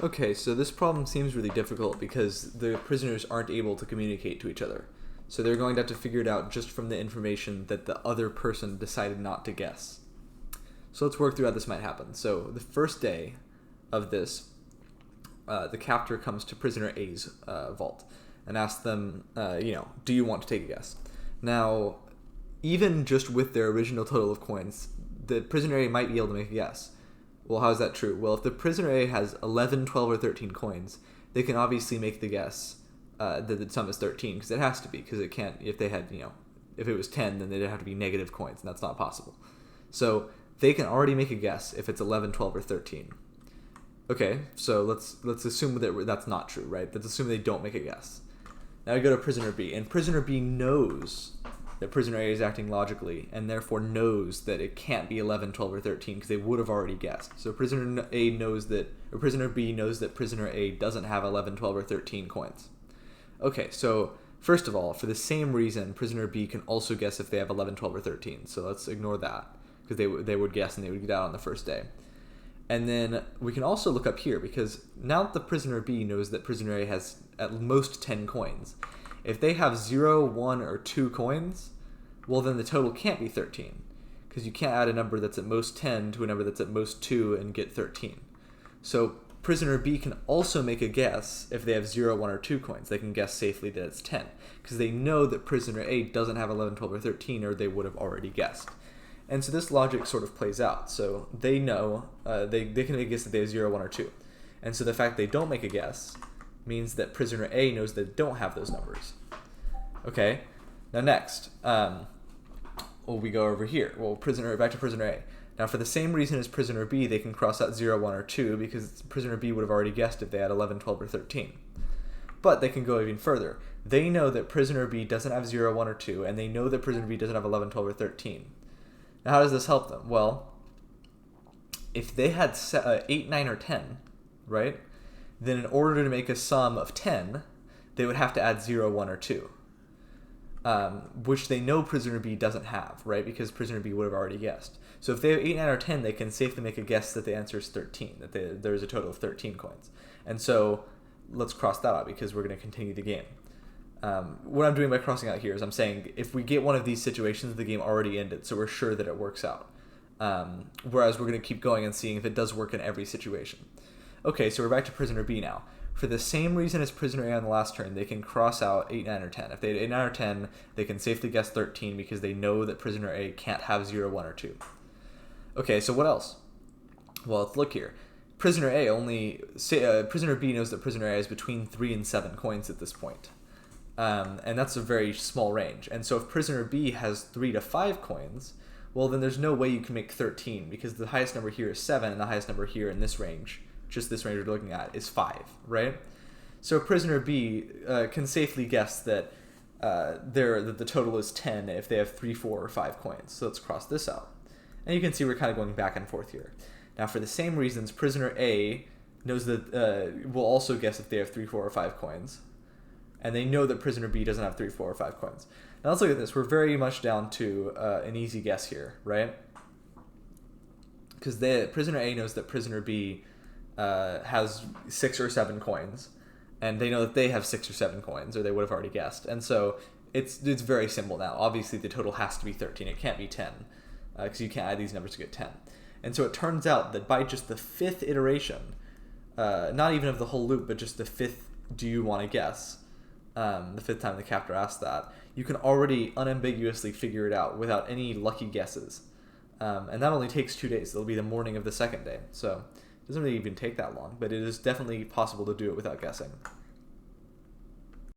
Okay, so this problem seems really difficult because the prisoners aren't able to communicate to each other. So they're going to have to figure it out just from the information that the other person decided not to guess. So let's work through how this might happen. So the first day of this, the captor comes to prisoner A's vault and asks them, do you want to take a guess? Now, even just with their original total of coins, the prisoner A might be able to make a guess. Well, how is that true? Well, if the prisoner A has 11, 12, or 13 coins, they can obviously make the guess that the sum is 13, because it has to be, because it can't, if they had, if it was 10, then they'd have to be negative coins, and that's not possible. So they can already make a guess if it's 11, 12, or 13. Okay, so let's assume that that's not true, right? Let's assume they don't make a guess. Now I go to prisoner B, and prisoner B knows that prisoner A is acting logically, and therefore knows that it can't be 11, 12, or 13, because they would have already guessed. So prisoner A knows that, or prisoner B knows that prisoner A doesn't have 11, 12, or 13 coins. Okay, so first of all, for the same reason, prisoner B can also guess if they have 11, 12, or 13. So let's ignore that, because they would guess and they would get out on the first day. And then we can also look up here, because now that the prisoner B knows that prisoner A has at most 10 coins, if they have 0, 1, or 2 coins, well then the total can't be 13, because you can't add a number that's at most 10 to a number that's at most 2 and get 13. So prisoner B can also make a guess if they have 0, 1, or 2 coins. They can guess safely that it's 10, because they know that prisoner A doesn't have 11, 12, or 13, or they would have already guessed. And so this logic sort of plays out. So they know, they can make a guess that they have 0, 1, or 2. And so the fact they don't make a guess means that prisoner A knows they don't have those numbers. Okay, now next, we go over here. Well, back to prisoner A. Now for the same reason as prisoner B, they can cross out 0, 1, or 2, because prisoner B would have already guessed if they had 11, 12, or 13. But they can go even further. They know that prisoner B doesn't have 0, 1, or 2, and they know that prisoner B doesn't have 11, 12, or 13. Now how does this help them? Well, if they had 8, 9, or 10, right, then in order to make a sum of 10, they would have to add 0, 1, or 2. Which they know prisoner B doesn't have, right? Because prisoner B would have already guessed. So if they have 8, 9, or 10, they can safely make a guess that the answer is 13, that there's a total of 13 coins. And so let's cross that out, because we're going to continue the game. What I'm doing by crossing out here is I'm saying if we get one of these situations, the game already ended, so we're sure that it works out. Whereas we're going to keep going and seeing if it does work in every situation. Okay, so we're back to prisoner B now. For the same reason as prisoner A on the last turn, they can cross out 8, 9, or 10. If they had 8, 9, or 10, they can safely guess 13, because they know that prisoner A can't have 0, 1, or 2. Okay, so what else? Well, let's look here. Prisoner B knows that prisoner A is between 3 and 7 coins at this point. And that's a very small range. And so if prisoner B has 3 to 5 coins, well then there's no way you can make 13, because the highest number here is 7, and the highest number here in this range, just this range we're looking at, is 5, right? So prisoner B can safely guess that the total is 10 if they have 3, 4, or 5 coins. So let's cross this out. And you can see we're kind of going back and forth here. Now for the same reasons, prisoner A knows that will also guess if they have 3, 4, or 5 coins. And they know that prisoner B doesn't have 3, 4, or 5 coins. Now let's look at this. We're very much down to an easy guess here, right? Because prisoner A knows that prisoner B has 6 or 7 coins, and they know that they have 6 or 7 coins, or they would have already guessed. And so it's very simple now. Obviously, the total has to be 13. It can't be 10, because you can't add these numbers to get 10. And so it turns out that by just the 5th iteration, not even of the whole loop, but just the 5th do you want to guess, the 5th time the captor asked that, you can already unambiguously figure it out without any lucky guesses. And that only takes 2 days. It'll be the morning of the second day. So it doesn't really even take that long, but it is definitely possible to do it without guessing.